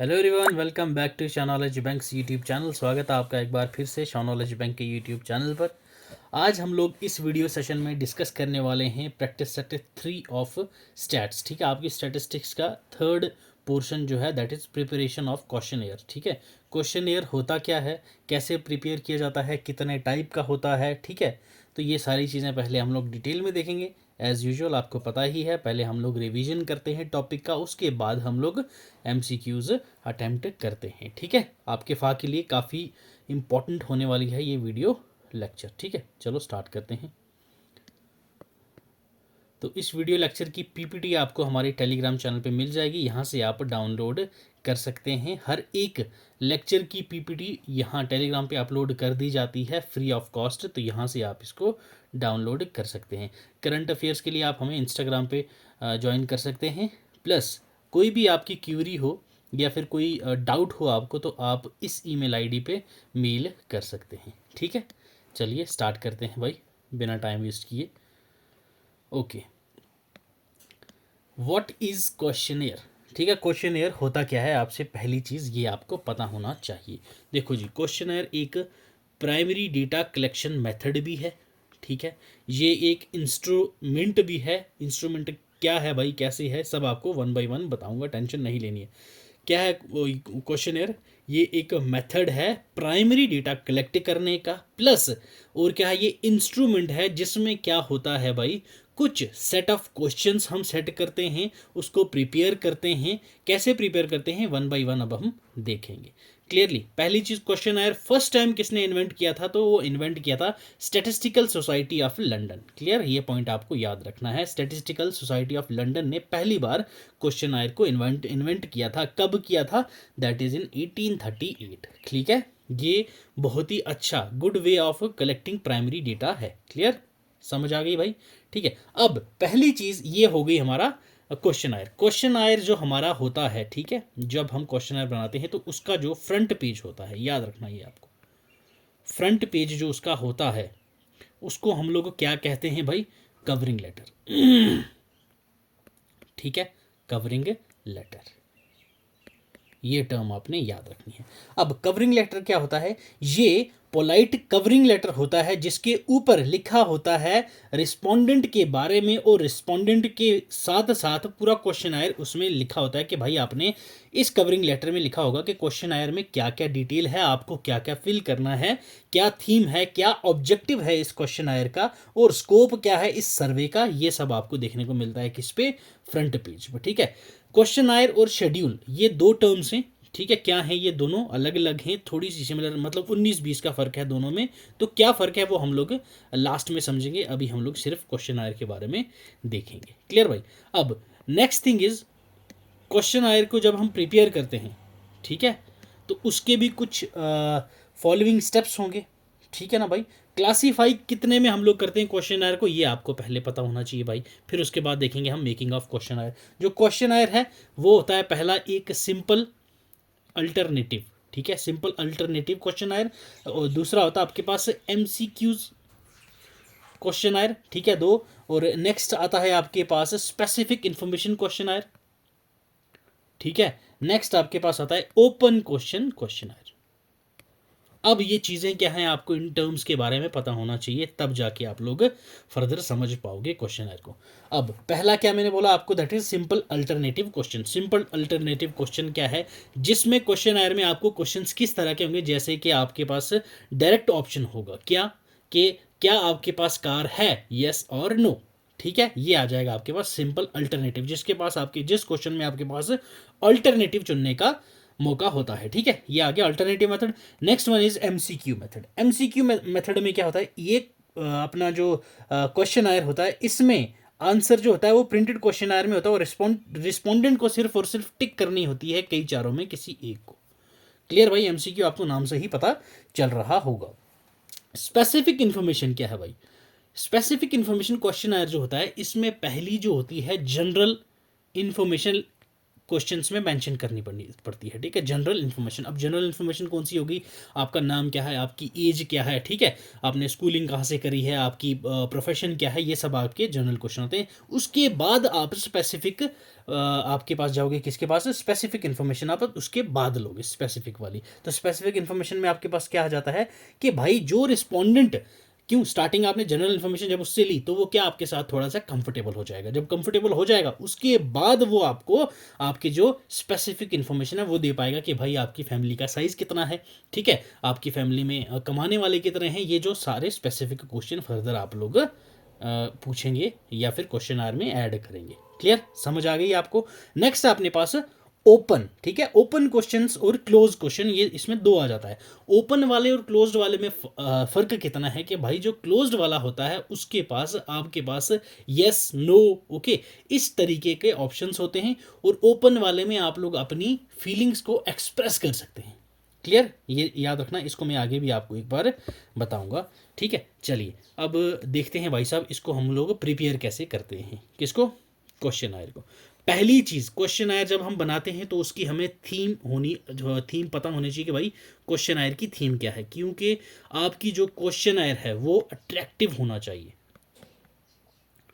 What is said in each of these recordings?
Hello everyone, welcome back to Shanowledge bank's YouTube channel. स्वागत है आपका एक बार फिर से शानॉलेज बैंक के यूट्यूब चैनल पर। आज हम लोग इस वीडियो सेशन में डिस्कस करने वाले हैं प्रैक्टिस सेट 3 ऑफ स्टैट्स। ठीक है, आपकी स्टैटिस्टिक्स का थर्ड पोर्शन जो है that is preparation of question. ठीक है, क्वेश्चन होता क्या है, कैसे प्रिपेयर किया जाता है, कितने टाइप का होता है। ठीक है, तो ये सारी चीज़ें पहले हम लोग डिटेल में देखेंगे। एज़ यूजुअल आपको पता ही है, पहले हम लोग रिवीजन करते हैं टॉपिक का, उसके बाद हम लोग एमसीक्यूज़ अटेम्प्ट करते हैं। ठीक है, आपके फ़ा के लिए काफ़ी इम्पॉर्टेंट होने वाली है ये वीडियो लेक्चर। ठीक है, चलो स्टार्ट करते हैं। तो इस वीडियो लेक्चर की पीपीटी आपको हमारे टेलीग्राम चैनल पे मिल जाएगी, यहाँ से आप डाउनलोड कर सकते हैं। हर एक लेक्चर की पीपीटी यहाँ टेलीग्राम पे अपलोड कर दी जाती है फ्री ऑफ कॉस्ट, तो यहाँ से आप इसको डाउनलोड कर सकते हैं। करंट अफेयर्स के लिए आप हमें इंस्टाग्राम पे ज्वाइन कर सकते हैं। प्लस कोई भी आपकी क्यूरी हो या फिर कोई डाउट हो आपको, तो आप इस ईमेल आईडी पे मेल कर सकते हैं। ठीक है, चलिए स्टार्ट करते हैं भाई, बिना टाइम वेस्ट किए। Okay, what is questionnaire. ठीक है, क्वेश्चनेयर होता क्या है, आपसे पहली चीज़ ये आपको पता होना चाहिए। देखो जी, क्वेश्चनेयर एक प्राइमरी डेटा कलेक्शन मेथड भी है। ठीक है, ये एक इंस्ट्रूमेंट भी है। इंस्ट्रूमेंट क्या है भाई, कैसे है, सब आपको वन बाय वन बताऊंगा, टेंशन नहीं लेनी है। क्या है क्वेश्चनेयर, ये एक मेथड है प्राइमरी डेटा कलेक्ट करने का, प्लस और क्या है, ये इंस्ट्रूमेंट है जिसमें क्या होता है भाई, कुछ सेट ऑफ क्वेश्चंस हम सेट करते हैं, उसको प्रिपेयर करते हैं। कैसे प्रिपेयर करते हैं, वन बाय वन अब हम देखेंगे क्लियरली। पहली चीज, क्वेश्चन आयर फर्स्ट टाइम किसने इन्वेंट किया था, तो वो इन्वेंट किया था statistical society of London. Clear, ये पॉइंट आपको याद रखना है। स्टैटिस्टिकल सोसाइटी ऑफ लंदन ने पहली बार क्वेश्चन आयर को इन्वेंट किया था। कब किया था, दैट इज इन 1838। ठीक है, ये बहुत ही अच्छा good way of collecting primary data है। क्लियर, समझ आ गई भाई। ठीक है, अब पहली चीज ये हो गई हमारा क्वेश्चन आयर। क्वेश्चन आयर जो हमारा होता है, ठीक है, जब हम क्वेश्चन आयर बनाते हैं तो उसका जो फ्रंट पेज होता है, याद रखना ये आपको, फ्रंट पेज जो उसका होता है उसको हम लोग क्या कहते हैं भाई, कवरिंग लेटर। ठीक है, कवरिंग लेटर, ये टर्म आपने याद रखनी है। अब कवरिंग लेटर क्या होता है, ये पोलाइट कवरिंग लेटर होता है जिसके ऊपर लिखा होता है रिस्पोंडेंट के बारे में, और रिस्पोंडेंट के साथ साथ पूरा क्वेश्चन आयर उसमें लिखा होता है कि भाई आपने इस कवरिंग लेटर में लिखा होगा कि क्वेश्चन आयर में क्या क्या डिटेल है, आपको क्या क्या फिल करना है, क्या थीम है, क्या ऑब्जेक्टिव है इस क्वेश्चन आयर का, और स्कोप क्या है इस सर्वे का। ये सब आपको देखने को मिलता है किस पे, फ्रंट पेज पर। ठीक है, क्वेश्चन आयर और शेड्यूल ये दो टर्म्स हैं। ठीक है, क्या है, ये दोनों अलग अलग हैं, थोड़ी सी सिमिलर, मतलब 19-20 का फर्क है दोनों में। तो क्या फर्क है वो हम लोग लास्ट में समझेंगे, अभी हम लोग सिर्फ क्वेश्चन आयर के बारे में देखेंगे। क्लियर भाई। अब नेक्स्ट थिंग इज, क्वेश्चन आयर को जब हम प्रिपेयर करते हैं, ठीक है, तो उसके भी कुछ फॉलोइंग स्टेप्स होंगे। ठीक है ना भाई, क्लासीफाई कितने में हम लोग करते हैं क्वेश्चन आयर को, ये आपको पहले पता होना चाहिए भाई। फिर उसके बाद देखेंगे हम मेकिंग ऑफ क्वेश्चन आयर। जो क्वेश्चन आयर है वो होता है पहला एक सिंपल अल्टरनेटिव। ठीक है, सिंपल अल्टरनेटिव क्वेश्चन आयर, और दूसरा होता है आपके पास एमसीक्यूज क्वेश्चन आयर। ठीक है, दो। और नेक्स्ट आता है आपके पास स्पेसिफिक इंफॉर्मेशन क्वेश्चन आयर। ठीक है, नेक्स्ट आपके पास आता है ओपन क्वेश्चन आयर। अब ये चीज़ें क्या हैं, आपको इन टर्म्स के बारे में पता होना चाहिए, तब जाके आप लोग फर्दर समझ पाओगे क्वेश्चन आयर को। अब पहला क्या मैंने बोला आपको, that is simple alternative question. Simple alternative question क्या है, जिसमें क्वेश्चन आयर में आपको क्वेश्चंस किस तरह के होंगे, जैसे कि आपके पास डायरेक्ट ऑप्शन होगा, क्या कि क्या आपके पास कार है, यस और नो। ठीक है, ये आ जाएगा आपके पास सिंपल अल्टरनेटिव, जिसके पास आपके जिस क्वेश्चन में आपके पास अल्टरनेटिव चुनने का मौका होता है। ठीक है, ये आ गया alternative method. Next one is MCQ method. MCQ method में क्या होता है, ये अपना जो क्वेश्चन आयर होता है, इसमें आंसर जो होता है वो प्रिंटेड क्वेश्चन आयर में होता है, और रिस्पोंडेंट को सिर्फ और सिर्फ टिक करनी होती है कई चारों में किसी एक को। क्लियर भाई, एमसीक्यू आपको नाम से ही पता चल रहा होगा। स्पेसिफिक इंफॉर्मेशन क्या है भाई, स्पेसिफिक इंफॉर्मेशन क्वेश्चन आयर जो होता है, इसमें पहली जो होती है जनरल इंफॉर्मेशन क्वेश्चंस में मेंशन करनी पड़ती है, ठीक है। जनरल इन्फॉर्मेशन, अब जनरल इन्फॉर्मेशन कौन सी होगी, आपका नाम क्या है, आपकी एज क्या है, ठीक है, आपने स्कूलिंग कहाँ से करी है, आपकी प्रोफेशन क्या है, ये सब आपके जनरल क्वेश्चन होते हैं। उसके बाद आप स्पेसिफिक आपके पास जाओगे, किसके पास, स्पेसिफिक इन्फॉर्मेशन आप उसके बाद लोगे, स्पेसिफिक वाली। तो स्पेसिफिक इन्फॉर्मेशन में आपके पास क्या आ जाता है कि भाई जो रिस्पोंडेंट, क्यों स्टार्टिंग आपने जनरल इन्फॉर्मेशन जब उससे ली तो वो क्या आपके साथ थोड़ा सा कंफर्टेबल हो जाएगा, जब कंफर्टेबल हो जाएगा उसके बाद वो आपको आपके जो स्पेसिफिक इन्फॉर्मेशन है वो दे पाएगा कि भाई आपकी फैमिली का साइज़ कितना है, ठीक है, आपकी फैमिली में कमाने वाले कितने हैं, ये जो सारे स्पेसिफिक क्वेश्चन फर्दर आप लोग पूछेंगे या फिर क्वेश्चन आर में ऐड करेंगे। क्लियर, समझ आ गई आपको। नेक्स्ट अपने पास ओपन, ठीक है, ओपन क्वेश्चंस और क्लोज क्वेश्चन, ये इसमें दो आ जाता है। ओपन वाले और क्लोज्ड वाले में फर्क कितना है कि भाई जो क्लोज्ड वाला होता है उसके पास आपके पास यस नो ओके इस तरीके के ऑप्शंस होते हैं, और ओपन वाले में आप लोग अपनी फीलिंग्स को एक्सप्रेस कर सकते हैं। क्लियर, ये याद रखना, इसको मैं आगे भी आपको एक बार बताऊंगा, ठीक है। चलिए अब देखते हैं भाई साहब इसको हम लोग प्रिपेयर कैसे करते हैं, किसको, क्वेश्चन आयर को। पहली चीज़, क्वेश्चन आयर जब हम बनाते हैं तो उसकी हमें थीम होनी, जो थीम पता होनी चाहिए कि भाई क्वेश्चन आयर की थीम क्या है, क्योंकि आपकी जो क्वेश्चन आयर है वो अट्रैक्टिव होना चाहिए,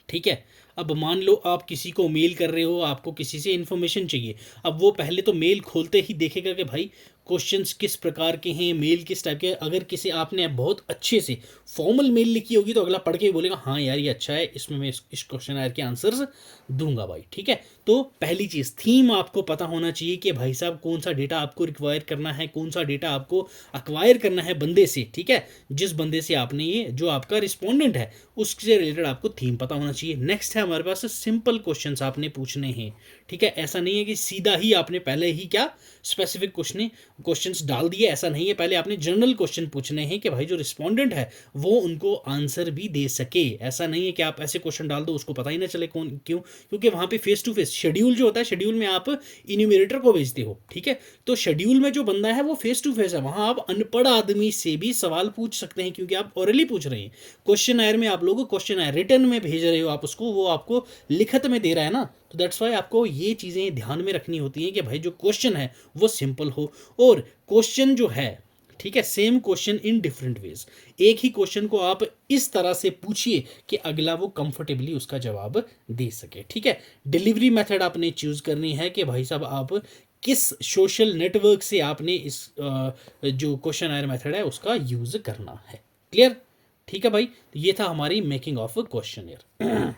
ठीक है। अब मान लो आप किसी को मेल कर रहे हो, आपको किसी से इन्फॉर्मेशन चाहिए, अब वो पहले तो मेल खोलते ही देखेगा कि भाई क्वेश्चंस किस प्रकार के हैं, मेल किस टाइप के। अगर किसी आपने बहुत अच्छे से फॉर्मल मेल लिखी होगी तो अगला पढ़ के बोलेगा हाँ यार ये अच्छा है, इसमें मैं इस क्वेश्चन आयर के आंसर्स दूंगा भाई, ठीक है। तो पहली चीज़ थीम आपको पता होना चाहिए कि भाई साहब कौन सा डेटा आपको रिक्वायर करना है, कौन सा डेटा आपको अक्वायर करना है बंदे से, ठीक है, जिस बंदे से आपने ये जो आपका रिस्पोंडेंट है उससे रिलेटेड आपको थीम पता होना चाहिए। नेक्स्ट है हमारे पास सिंपल क्वेश्चंस आपने पूछने हैं, ठीक है, ऐसा नहीं है कि सीधा ही आपने पहले ही क्या स्पेसिफिक क्वेश्चंस डाल दिए, ऐसा नहीं है, पहले आपने जनरल क्वेश्चन पूछने हैं कि भाई जो रिस्पोंडेंट है वो उनको आंसर भी दे सके। ऐसा नहीं है कि आप ऐसे क्वेश्चन डाल दो उसको पता ही ना चले कौन क्यों, क्योंकि वहां पे फेस टू फेस शेड्यूल जो होता है, शेड्यूल में आप इन्यूमरेटर को भेजते हो, ठीक है, तो शेड्यूल में जो बंदा है वो फेस टू फेस है, वहां आप अनपढ़ आदमी से भी सवाल पूछ सकते हैं क्योंकि आप ओरली पूछ रहे हैं। क्वेश्चन आयर में आप लोग क्वेश्चन आयर रिटर्न में भेज रहे हो आप उसको, वो आपको लिखत में दे रहा है ना, तो दैट्स वाई आपको ये चीज़ें ध्यान में रखनी होती हैं कि भाई जो क्वेश्चन है वो सिंपल हो, और क्वेश्चन जो है, ठीक है, same question in different ways, एक ही क्वेश्चन को आप इस तरह से पूछिए कि अगला वो कंफर्टेबली उसका जवाब दे सके, ठीक है। डिलीवरी मेथड आपने चूज करनी है कि भाई साहब आप किस सोशल नेटवर्क से आपने इस जो क्वेश्चन आयर मेथड है उसका यूज करना है। क्लियर, ठीक है भाई, तो ये था हमारी मेकिंग ऑफ क्वेश्चनर,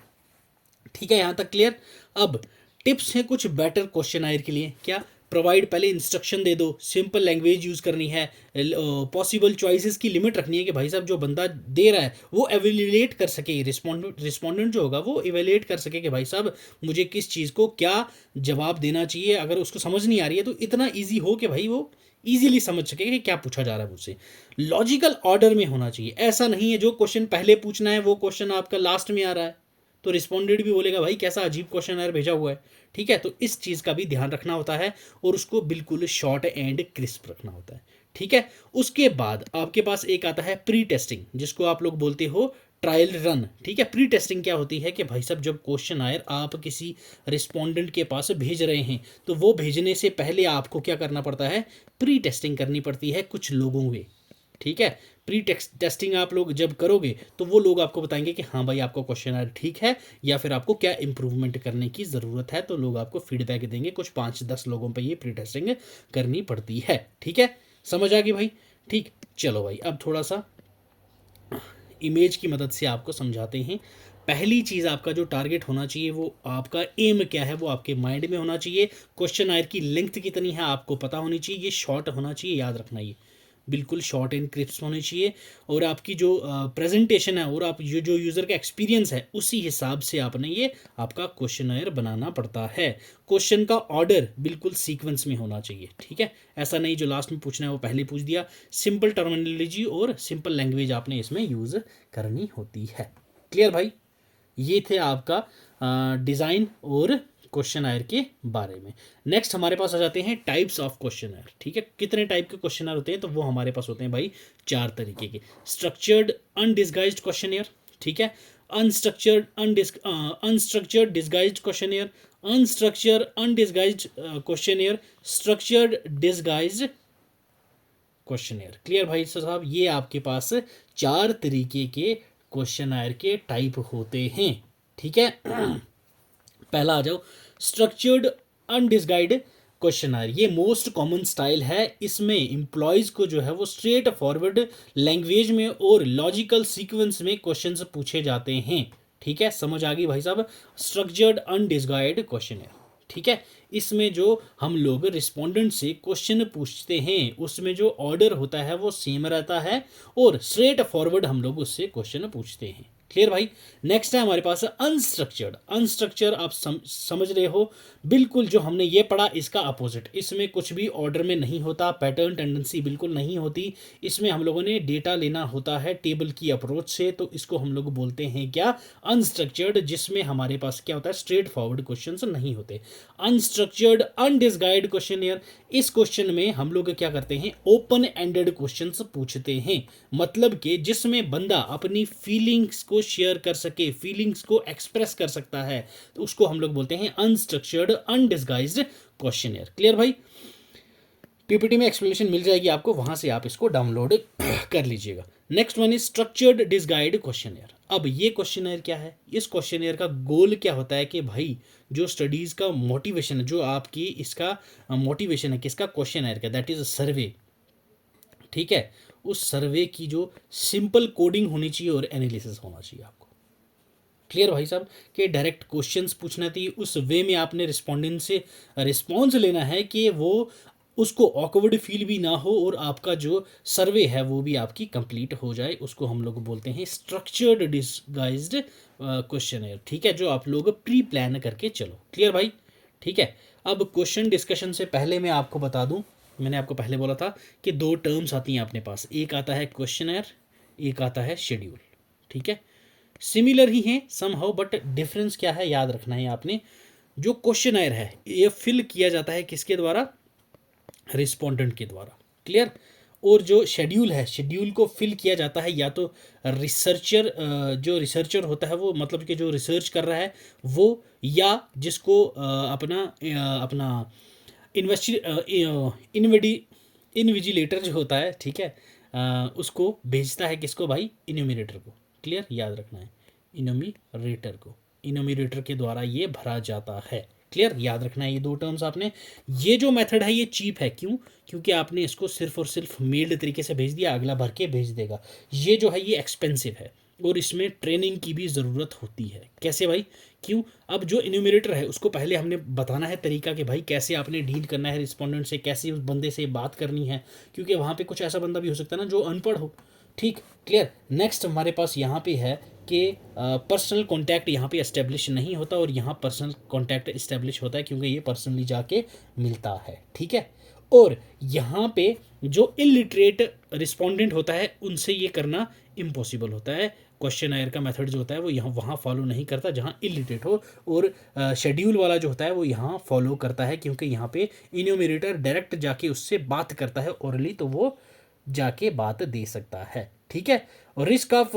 ठीक है, यहां तक क्लियर। अब टिप्स हैं कुछ बेटर क्वेश्चन आयर के लिए, क्या, प्रोवाइड, पहले इंस्ट्रक्शन दे दो, सिंपल लैंग्वेज यूज़ करनी है, पॉसिबल चॉइसेस की लिमिट रखनी है कि भाई साहब जो बंदा दे रहा है वो एवेल्यूएट कर सके, रिस्पोंडेंट जो होगा वो एवेल्यूएट कर सके कि भाई साहब मुझे किस चीज़ को क्या जवाब देना चाहिए, अगर उसको समझ नहीं आ रही है तो इतना ईजी हो कि भाई वो ईजिली समझ सके कि क्या पूछा जा रहा है मुझसे। लॉजिकल ऑर्डर में होना चाहिए, ऐसा नहीं है जो क्वेश्चन पहले पूछना है वो क्वेश्चन आपका लास्ट में आ रहा है तो रिस्पोंडेंट भी बोलेगा भाई कैसा अजीब क्वेश्चन आयर भेजा हुआ है, ठीक है। तो इस चीज़ का भी ध्यान रखना होता है और उसको बिल्कुल शॉर्ट एंड क्रिस्प रखना होता है, ठीक है। उसके बाद आपके पास एक आता है प्री टेस्टिंग, जिसको आप लोग बोलते हो ट्रायल रन, ठीक है। प्री टेस्टिंग क्या होती है कि भाई साहब जब क्वेश्चन आयर आप किसी रिस्पोंडेंट के पास भेज रहे हैं तो वो भेजने से पहले आपको क्या करना पड़ता है, प्री टेस्टिंग करनी पड़ती है कुछ लोगों में, ठीक है। प्री टेस्टिंग आप लोग जब करोगे तो वो लोग आपको बताएंगे कि हाँ भाई आपका क्वेश्चन आयर ठीक है या फिर आपको क्या इंप्रूवमेंट करने की ज़रूरत है, तो लोग आपको फीडबैक देंगे। कुछ 5-10 लोगों पे ये प्री टेस्टिंग करनी पड़ती है, ठीक है, समझ आ गई भाई, ठीक। चलो भाई अब थोड़ा सा इमेज की मदद से आपको समझाते हैं। पहली चीज़ आपका जो टारगेट होना चाहिए वो आपका एम क्या है वो आपके माइंड में होना चाहिए। क्वेश्चन आयर की लेंथ कितनी है आपको पता होनी चाहिए, ये शॉर्ट होना चाहिए, याद रखना ये बिल्कुल शॉर्ट एंड क्रिस्प होनी चाहिए, और आपकी जो प्रेजेंटेशन है और आप जो यूज़र का एक्सपीरियंस है उसी हिसाब से आपने ये आपका क्वेश्चन आयर बनाना पड़ता है। क्वेश्चन का ऑर्डर बिल्कुल सीक्वेंस में होना चाहिए, ठीक है, ऐसा नहीं जो लास्ट में पूछना है वो पहले पूछ दिया। सिंपल टर्मिनोलॉजी और सिंपल लैंग्वेज आपने इसमें यूज़ करनी होती है। क्लियर भाई, ये थे आपका डिज़ाइन और क्वेश्चन आयर के बारे में। नेक्स्ट हमारे पास आ जाते हैं टाइप्स ऑफ क्वेश्चन आयर, ठीक है। कितने टाइप के क्वेश्चन आयर होते हैं तो वो हमारे पास होते हैं भाई 4 तरीके के। स्ट्रक्चर्ड अनडिस्गाइज्ड क्वेश्चन आयर, ठीक है, unstructured disguised questionnaire, unstructured undisguised questionnaire, structured disguised questionnaire. Clear भाई साहब, ये आपके पास 4 तरीके के क्वेश्चनायर के टाइप होते हैं, ठीक है। पहला आ जाओ, स्ट्रक्चर्ड अनडिस्गाइड क्वेश्चनायर। ये मोस्ट कॉमन स्टाइल है। इसमें एम्प्लॉयज़ को जो है वो स्ट्रेट फॉरवर्ड लैंग्वेज में और लॉजिकल सीक्वेंस में क्वेश्चंस पूछे जाते हैं, ठीक है। समझ आ गई भाई साहब, स्ट्रक्चर्ड अनडिस्गाइड क्वेश्चनायर, ठीक है। इसमें जो हम लोग रिस्पोंडेंट से क्वेश्चन पूछते हैं उसमें जो ऑर्डर होता है वो सेम रहता है और स्ट्रेट फॉरवर्ड हम लोग उससे क्वेश्चन पूछते हैं। क्लियर भाई। नेक्स्ट है हमारे पास अनस्ट्रक्चर्ड। अनस्ट्रक्चर आप समझ रहे हो, बिल्कुल जो हमने ये पढ़ा इसका अपोजिट। इसमें कुछ भी ऑर्डर में नहीं होता, पैटर्न टेंडेंसी बिल्कुल नहीं होती। इसमें हम लोगों ने डेटा लेना होता है टेबल की अप्रोच से, तो इसको हम लोग बोलते हैं क्या, अनस्ट्रक्चर्ड, जिसमें हमारे पास क्या होता है, स्ट्रेट फॉरवर्ड क्वेश्चंस नहीं होते। अनस्ट्रक्चर्ड अनडिस्गाइड क्वेश्चनियर, इस क्वेश्चन में हम लोग क्या करते हैं, ओपन एंडेड क्वेश्चंस पूछते हैं। मतलब कि जिसमें बंदा अपनी फीलिंग्स को शेयर कर सके, फीलिंग्स को एक्सप्रेस कर सकता है, तो उसको हम लोग बोलते हैं अनस्ट्रक्चर्ड अनडिस्गाइज्ड क्वेश्चनियर। क्लियर भाई। पीपीटी में एक्सप्लेनेशन मिल जाएगी आपको, वहां से आप इसको डाउनलोड कर लीजिएगा। Next one is structured disguised questionnaire. अब ये क्वेश्चनियर क्या है, इस क्वेश्चनियर का गोल क्या होता है कि भाई जो स्टडीज का मोटिवेशन है, जो आपकी इसका मोटिवेशन है किसका, क्वेश्चनियर का, दैट इज सर्वे, ठीक है। उस सर्वे की जो सिंपल कोडिंग होनी चाहिए और एनालिसिस होना चाहिए आपको। क्लियर भाई साहब, कि डायरेक्ट क्वेश्चंस पूछना थी, उस वे में आपने रिस्पोंडेंट से रिस्पॉन्स लेना है कि वो उसको ऑकवर्ड फील भी ना हो और आपका जो सर्वे है वो भी आपकी कंप्लीट हो जाए। उसको हम लोग बोलते हैं स्ट्रक्चर्ड डिस्गाइज्ड क्वेश्चनियर, ठीक है, जो आप लोग प्री प्लान करके चलो। क्लियर भाई, ठीक है। अब क्वेश्चन डिस्कशन से पहले मैं आपको बता दूं, मैंने आपको पहले बोला था कि 2 टर्म्स आती हैं अपने पास, एक आता है क्वेश्चनर, एक आता है शेड्यूल, ठीक है। सिमिलर ही हैं समहाउ, बट डिफरेंस क्या है याद रखना है आपने। जो क्वेश्चनर है ये फिल किया जाता है किसके द्वारा, रिस्पोंडेंट के द्वारा। क्लियर। और जो शेड्यूल है, शेड्यूल को फिल किया जाता है या तो रिसर्चर, जो रिसर्चर होता है वो, मतलब कि जो रिसर्च कर रहा है वो, या जिसको अपना इन्विजिलेटर जो होता है, ठीक है, उसको भेजता है किसको भाई, इन्यूमिनेटर को। क्लियर, याद रखना है, इन्यूमिनेटर को, इन्यूमिनेटर के द्वारा ये भरा जाता है। क्लियर, याद रखना है ये 2 टर्म्स आपने। ये जो मेथड है ये चीप है, क्यों, क्योंकि आपने इसको सिर्फ और सिर्फ मेल्ड तरीके से भेज दिया, अगला भर के भेज देगा। ये जो है ये एक्सपेंसिव है और इसमें ट्रेनिंग की भी ज़रूरत होती है। कैसे भाई, क्यों, अब जो इन्यूमरेटर है उसको पहले हमने बताना है तरीका कि भाई कैसे आपने डील करना है रिस्पोंडेंट से, कैसे उस बंदे से बात करनी है, क्योंकि वहाँ पे कुछ ऐसा बंदा भी हो सकता है ना जो अनपढ़ हो, ठीक। क्लियर। नेक्स्ट हमारे पास यहाँ पे है कि पर्सनल कांटेक्ट यहाँ पे एस्टेब्लिश नहीं होता और यहाँ पर्सनल कांटेक्ट एस्टेब्लिश होता है क्योंकि ये पर्सनली जाके मिलता है, ठीक है। और यहाँ पे जो इलिटरेट रिस्पोंडेंट होता है उनसे ये करना इम्पॉसिबल होता है। क्वेश्चन का मेथड जो होता है वो यहाँ वहाँ फॉलो नहीं करता जहाँ इलिटरेट हो, और शेड्यूल वाला जो होता है वो यहाँ फॉलो करता है, क्योंकि यहाँ पे इन्यूमरेटर डायरेक्ट जाके उससे बात करता है ओरली, तो वो जाके बात दे सकता है, ठीक है। और रिस्क ऑफ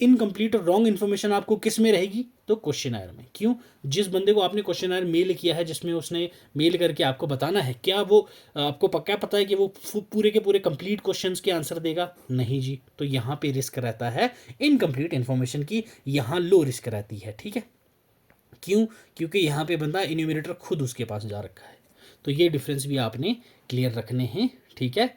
इनकम्प्लीट और रॉन्ग इन्फॉर्मेशन आपको किस में रहेगी, तो क्वेश्चनायर में। क्यों, जिस बंदे को आपने क्वेश्चनायर मेल किया है, जिसमें उसने मेल करके आपको बताना है, क्या वो आपको पक्का पता है कि वो पूरे के पूरे कंप्लीट क्वेश्चंस के आंसर देगा, नहीं जी। तो यहाँ पे रिस्क रहता है इनकम्प्लीट इन्फॉर्मेशन की, यहाँ लो रिस्क रहती है, ठीक है। क्यों, क्योंकि यहाँ पे बंदा इन्यूमरेटर खुद उसके पास जा रखा है। तो ये डिफरेंस भी आपने क्लियर रखने हैं, ठीक है,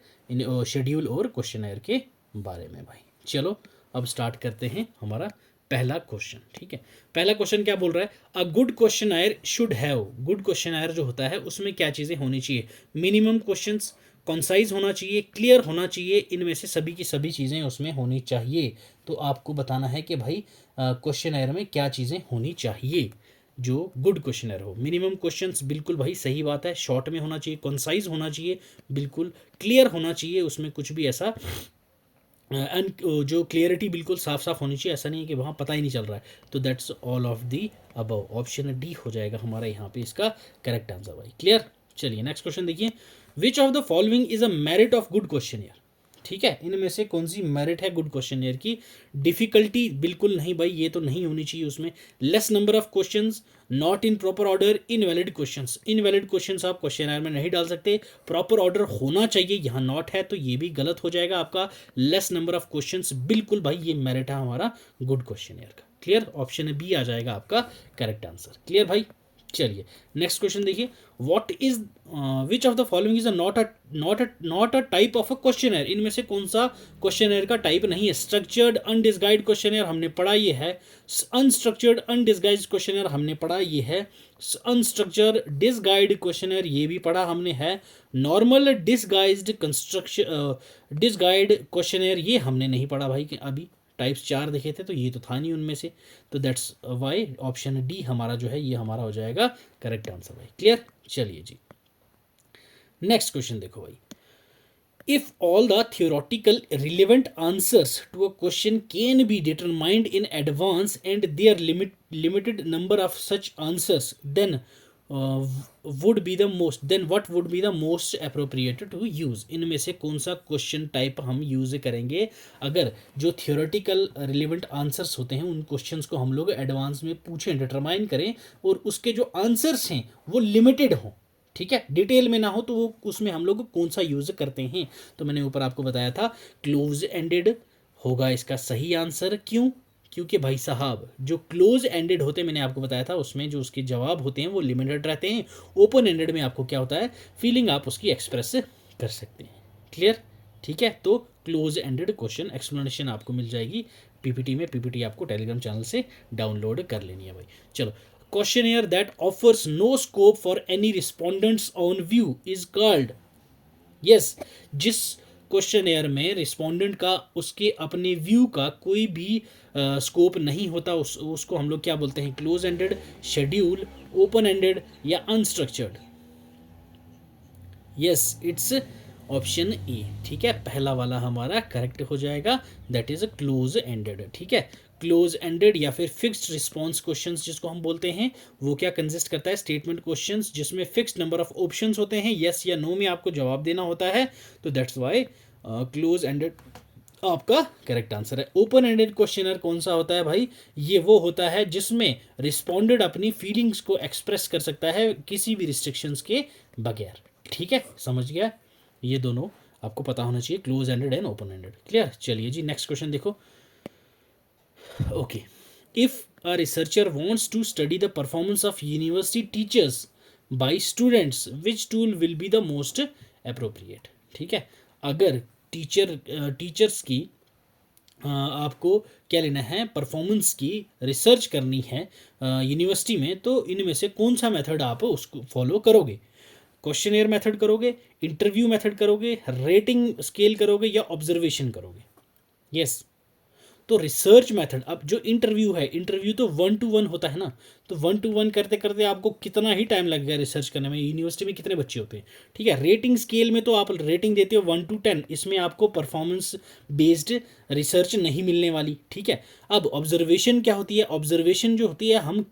शेड्यूल और क्वेश्चनर के बारे में भाई। चलो अब स्टार्ट करते हैं हमारा पहला क्वेश्चन, ठीक है। पहला क्वेश्चन क्या बोल रहा है, a good questionnaire should have, good questionnaire जो होता है उसमें क्या चीज़ें होनी चाहिए, मिनिमम क्वेश्चंस, कॉन्साइज होना चाहिए, क्लियर होना चाहिए, इनमें से सभी की सभी चीज़ें उसमें होनी चाहिए। तो आपको बताना है कि भाई क्वेश्चनर में क्या चीज़ें होनी चाहिए जो गुड क्वेश्चनर हो। मिनिमम क्वेश्चंस, बिल्कुल भाई सही बात है, शॉर्ट में होना चाहिए, कंसाइज होना चाहिए, बिल्कुल क्लियर होना चाहिए, उसमें कुछ भी ऐसा जो क्लियरिटी बिल्कुल साफ साफ होनी चाहिए, ऐसा नहीं है कि वहाँ पता ही नहीं चल रहा है। तो that's all of the above, option D हो जाएगा हमारा यहाँ पे इसका करेक्ट आंसर भाई। क्लियर। चलिए नेक्स्ट क्वेश्चन देखिए, विच of the following is a merit of good questionnaire, ठीक है, इनमें से कौन सी मेरिट है गुड क्वेश्चनियर की? डिफिकल्टी बिल्कुल नहीं भाई, ये तो नहीं होनी चाहिए उसमें। Less number of questions, not in proper order, invalid questions. Invalid questions आप क्वेश्चनियर में नहीं डाल सकते, प्रॉपर ऑर्डर होना चाहिए, यहाँ नॉट है तो ये भी गलत हो जाएगा आपका। लेस नंबर ऑफ क्वेश्चंस, बिल्कुल भाई ये मेरिट है हमारा गुड क्वेश्चनियर का। क्लियर, ऑप्शन बी आ जाएगा आपका करेक्ट आंसर। क्लियर भाई, चलिए नेक्स्ट क्वेश्चन देखिए। What is which of the following is not a type of a questionnaire? इनमें से कौन सा क्वेश्चनर का टाइप नहीं है? स्ट्रक्चर्ड अनडिस्गाइज्ड क्वेश्चनर हमने पढ़ा ये है, अनस्ट्रक्चर्ड अनडिस्गाइज्ड क्वेश्चनर हमने पढ़ा ये है, अनस्ट्रक्चर्ड डिसगाइज्ड क्वेश्चनर ये भी पढ़ा हमने है, नॉर्मल डिसगाइज्ड डिसगाइज्ड क्वेश्चनर ये हमने नहीं पढ़ा भाई कि अभी टाइप्स 4 देखे थे तो ये तो था नहीं उनमें से, तो दैट्स वाई ऑप्शन डी हमारा जो है ये हमारा हो जाएगा करेक्ट आंसर भाई। क्लियर, चलिए जी नेक्स्ट क्वेश्चन देखो भाई। If all the theoretical relevant answers to a question can be determined in advance and there limited number of such answers, then what would be the most appropriate to use? इनमें से कौन सा question type हम use करेंगे अगर जो theoretical relevant answers होते हैं उन क्वेश्चंस को हम लोग एडवांस में पूछें, डिटरमाइन करें और उसके जो आंसर्स हैं वो लिमिटेड हों, ठीक है, डिटेल में ना हो, तो वो उसमें हम लोग कौन सा यूज करते हैं? तो मैंने ऊपर आपको बताया था क्लोज एंडेड होगा इसका सही आंसर। क्यों? क्योंकि भाई साहब जो क्लोज एंडेड होते हैं मैंने आपको बताया था उसमें जो उसके जवाब होते हैं वो लिमिटेड रहते हैं। ओपन एंडेड में आपको क्या होता है, फीलिंग आप उसकी एक्सप्रेस कर सकते हैं। क्लियर, ठीक है, तो क्लोज एंडेड क्वेश्चन एक्सप्लेनेशन आपको मिल जाएगी पीपीटी में। पीपीटी आपको टेलीग्राम चैनल से डाउनलोड कर लेनी है भाई। चलो, questionnaire that offers no scope for any respondent's own view is called, yes, जिस क्वेश्चनेयर में रिस्पोंडेंट का उसके अपने व्यू का कोई भी स्कोप नहीं होता उसको हम लोग क्या बोलते हैं? Close ended, schedule, open ended या unstructured? Yes, it's option A, ठीक है, पहला वाला हमारा करेक्ट हो जाएगा, that is a close ended. ठीक है, क्लोज एंडेड या फिर फिक्स्ड रिस्पॉन्स क्वेश्चंस जिसको हम बोलते हैं वो क्या कंसिस्ट करता है? स्टेटमेंट क्वेश्चंस जिसमें फिक्स्ड नंबर ऑफ ऑप्शंस होते हैं, यस या नो में आपको जवाब देना होता है, तो दैट्स वाई क्लोज एंडेड आपका करेक्ट आंसर है। ओपन एंडेड क्वेश्चनर कौन सा होता है भाई? ये वो होता है जिसमें रिस्पोंडेड अपनी फीलिंग्स को एक्सप्रेस कर सकता है किसी भी रिस्ट्रिक्शंस के बगैर। ठीक है, समझ गया, ये दोनों आपको पता होना चाहिए, close ended and open ended. Clear, चलिए जी नेक्स्ट क्वेश्चन देखो। Okay, if a researcher wants to study the performance of university teachers by students, which tool will be the most appropriate? ठीक है, अगर टीचर्स की आपको क्या लेना है, परफॉर्मेंस की रिसर्च करनी है यूनिवर्सिटी में, तो इनमें से कौन सा मेथड आप उसको फॉलो करोगे? क्वेश्चनियर मेथड करोगे, इंटरव्यू मेथड करोगे, रेटिंग स्केल करोगे या ऑब्जर्वेशन करोगे? यस, तो रिसर्च मेथड, अब जो इंटरव्यू है, इंटरव्यू तो 1 to 1 होता है ना, तो 1 to 1 करते करते आपको कितना ही टाइम लगेगा रिसर्च करने में? यूनिवर्सिटी में कितने बच्चे होते हैं? ठीक है, रेटिंग स्केल में तो आप रेटिंग देते हो 1 to 10, इसमें आपको परफॉर्मेंस बेस्ड रिसर्च नहीं मिलने वाली। ठीक है, अब ऑब्जर्वेशन क्या होती है? ऑब्जर्वेशन जो होती है, हम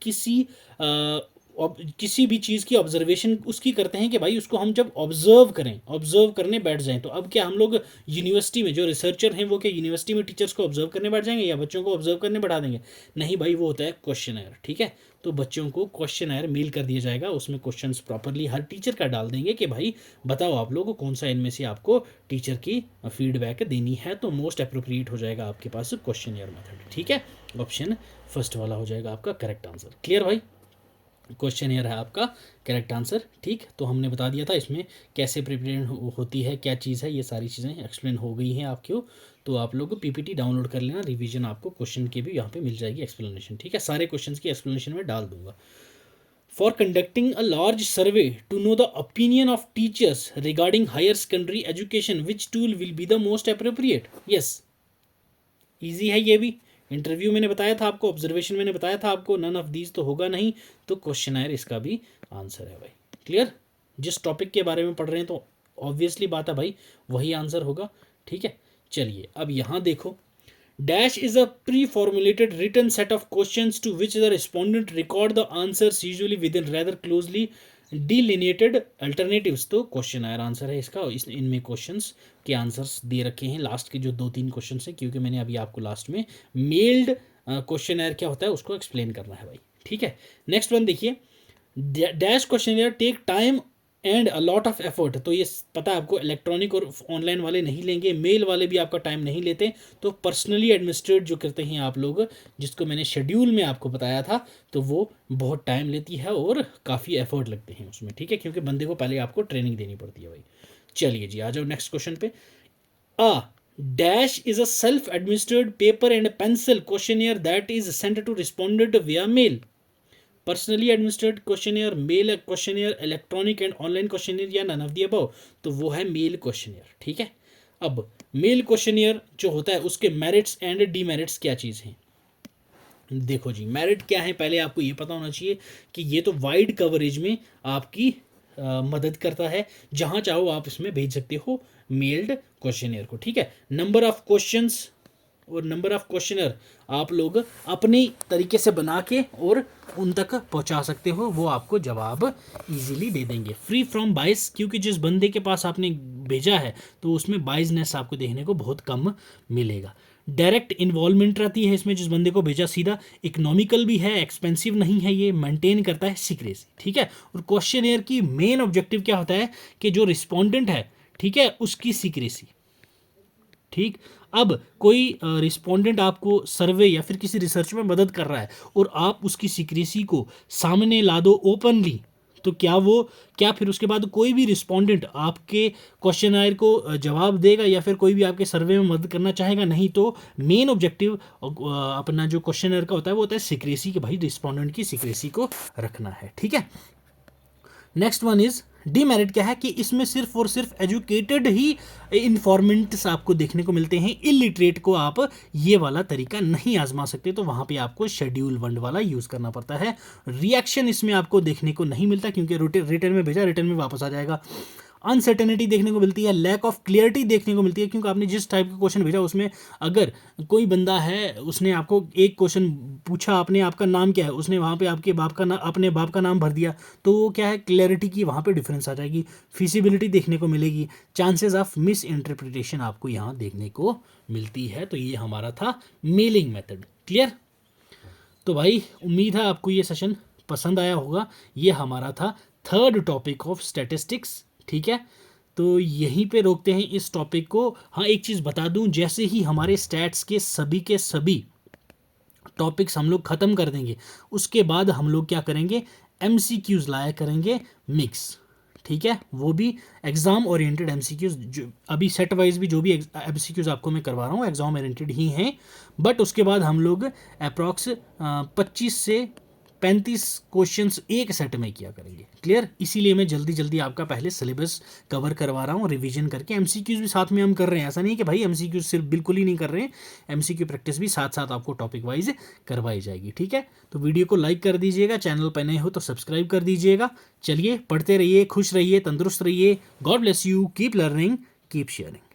किसी भी चीज़ की ऑब्जर्वेशन उसकी करते हैं कि भाई उसको हम जब ऑब्जर्व करने बैठ जाएं, तो अब क्या हम लोग यूनिवर्सिटी में जो रिसर्चर हैं वो क्या यूनिवर्सिटी में टीचर्स को ऑब्जर्व करने बैठ जाएंगे या बच्चों को ऑब्जर्व करने बैठा देंगे? नहीं भाई, वो होता है क्वेश्चनर। ठीक है, तो बच्चों को क्वेश्चनर मेल कर दिया जाएगा, उसमें क्वेश्चंस प्रॉपरली हर टीचर का डाल देंगे कि भाई बताओ आप लोगों को कौन सा इनमें से आपको टीचर की फीडबैक देनी है, तो मोस्ट अप्रोप्रिएट हो जाएगा आपके पास क्वेश्चनर मेथड। ठीक है, ऑप्शन फर्स्ट वाला हो जाएगा आपका करेक्ट आंसर। क्लियर भाई, क्वेश्चनियर है आपका करेक्ट आंसर। ठीक, तो हमने बता दिया था इसमें कैसे प्रिपेयर होती है, क्या चीज़ है, ये सारी चीज़ें एक्सप्लेन हो गई हैं आपको, तो आप लोग पीपीटी डाउनलोड कर लेना, रिवीजन आपको क्वेश्चन की भी यहाँ पे मिल जाएगी एक्सप्लेनेशन। ठीक है, सारे क्वेश्चंस की एक्सप्लेनेशन में डाल दूंगा। For conducting a large survey to know the opinion of teachers regarding higher secondary education, which tool will be the most appropriate? Yes, easy है ये भी। इंटरव्यू मैंने बताया था आपको, ऑब्जर्वेशन मैंने बताया था आपको, नन ऑफ दीज तो होगा नहीं, तो क्वेश्चनर इसका भी आंसर है भाई। क्लियर, जिस टॉपिक के बारे में पढ़ रहे हैं तो ऑब्वियसली बात है भाई वही आंसर होगा। ठीक है, चलिए अब यहाँ देखो, dash is a pre formulated written set of questions to which the respondent record the answers usually within rather closely delineated alternatives, तो क्वेश्चन आयर आंसर है इसका। इनमें क्वेश्चंस के आंसर्स दे रखे हैं लास्ट के जो 2-3 क्वेश्चन हैं, क्योंकि मैंने अभी आपको लास्ट में मेल्ड क्वेश्चन आयर क्या होता है उसको एक्सप्लेन करना है भाई, ठीक है। नेक्स्ट वन देखिए, dash question are take time and a lot of effort, तो ये पता है आपको इलेक्ट्रॉनिक और ऑनलाइन वाले नहीं लेंगे, मेल वाले भी आपका टाइम नहीं लेते, तो पर्सनली एडमिनिस्ट्रेट जो करते हैं आप लोग, जिसको मैंने शेड्यूल में आपको बताया था, तो वो बहुत टाइम लेती है और काफ़ी एफर्ट लगते हैं उसमें, ठीक है, क्योंकि बंदे को पहले आपको ट्रेनिंग देनी पड़ती है भाई। चलिए जी, आ जाओ नेक्स्ट क्वेश्चन पे। A dash is a self administered paper and pencil questionnaire that is sent to respondent via mail, personally administered questionnaire, mail questionnaire, electronic and online questionnaire, या नन ऑफ द अबव, तो वो है mail questionnaire, ठीक है। अब mail questionnaire जो होता है उसके मेरिट्स एंड डीमेरिट्स क्या चीज़ हैं, देखो जी, मेरिट क्या है पहले आपको ये पता होना चाहिए कि ये तो वाइड कवरेज में आपकी मदद करता है, जहाँ चाहो आप इसमें भेज सकते हो मेल्ड क्वेश्चनियर को, ठीक है। नंबर ऑफ क्वेश्चंस और नंबर ऑफ क्वेश्चनर आप लोग अपने तरीके से बना के और उन तक पहुंचा सकते हो, वो आपको जवाब इजीली दे देंगे। फ्री फ्रॉम बाइस, क्योंकि जिस बंदे के पास आपने भेजा है तो उसमें बाइसनेस आपको देखने को बहुत कम मिलेगा। डायरेक्ट इन्वॉल्वमेंट रहती है इसमें, जिस बंदे को भेजा सीधा। इकोनॉमिकल भी है, एक्सपेंसिव नहीं है, ये मेंटेन करता है सीक्रेसी, ठीक है। और क्वेश्चनियर की मेन ऑब्जेक्टिव क्या होता है कि जो रिस्पोंडेंट है, ठीक है, उसकी सीक्रेसी, ठीक। अब कोई रिस्पोंडेंट आपको सर्वे या फिर किसी रिसर्च में मदद कर रहा है और आप उसकी सीक्रेसी को सामने ला दो ओपनली, तो क्या फिर उसके बाद कोई भी रिस्पोंडेंट आपके क्वेश्चनायर को जवाब देगा या फिर कोई भी आपके सर्वे में मदद करना चाहेगा? नहीं। तो मेन ऑब्जेक्टिव अपना जो क्वेश्चनायर का होता है वो होता है सीक्रेसी, कि भाई रिस्पोंडेंट की सीक्रेसी को रखना है, ठीक है। नेक्स्ट वन इज डीमेरिट, क्या है कि इसमें सिर्फ और सिर्फ एजुकेटेड ही इन्फॉर्मेंट्स आपको देखने को मिलते हैं, इलिटरेट को आप ये वाला तरीका नहीं आजमा सकते, तो वहाँ पे आपको शेड्यूल 1 वाला यूज़ करना पड़ता है। रिएक्शन इसमें आपको देखने को नहीं मिलता, क्योंकि रिटर्न में भेजा, रिटर्न में वापस आ जाएगा। अनसर्टेनिटी देखने को मिलती है, लैक ऑफ क्लियरिटी देखने को मिलती है, क्योंकि आपने जिस टाइप का क्वेश्चन भेजा उसमें अगर कोई बंदा है, उसने आपको एक क्वेश्चन पूछा, आपने आपका नाम क्या है, उसने वहाँ पे आपके बाप का नाम, अपने बाप का नाम भर दिया, तो वो क्या है, क्लैरिटी की वहाँ पे डिफरेंस आ जाएगी, फिजिबिलिटी देखने को मिलेगी, चांसेस ऑफ मिस इंटरप्रिटेशन आपको यहाँ देखने को मिलती है। तो ये हमारा था मेलिंग मेथड, क्लियर। तो भाई उम्मीद है आपको ये सेशन पसंद आया होगा। ये हमारा था थर्ड टॉपिक ऑफ स्टैटिस्टिक्स, ठीक है। तो यहीं पे रोकते हैं इस टॉपिक को। हाँ, एक चीज़ बता दूं, जैसे ही हमारे स्टैट्स के सभी टॉपिक्स हम लोग ख़त्म कर देंगे, उसके बाद हम लोग क्या करेंगे, MCQs लाया करेंगे मिक्स, ठीक है। वो भी एग्ज़ाम ओरिएंटेड MCQs, जो अभी सेट वाइज भी जो भी MCQs आपको मैं करवा रहा हूँ एग्ज़ाम ओरिएंटेड ही हैं, बट उसके बाद हम लोग अप्रॉक्स 25 से 35 क्वेश्चंस एक सेट में किया करेंगे, क्लियर। इसीलिए मैं जल्दी जल्दी आपका पहले सिलेबस कवर करवा रहा हूँ, रिवीजन करके। MCQs भी साथ में हम कर रहे हैं, ऐसा नहीं कि भाई MCQs सिर्फ बिल्कुल ही नहीं कर रहे हैं, MCQ प्रैक्टिस भी साथ साथ आपको टॉपिक वाइज करवाई जाएगी, ठीक है। तो वीडियो को लाइक कर दीजिएगा, चैनल पर नए हो तो सब्सक्राइब कर दीजिएगा। चलिए, पढ़ते रहिए, खुश रहिए, तंदुरुस्त रहिए। God bless you, keep learning, keep sharing.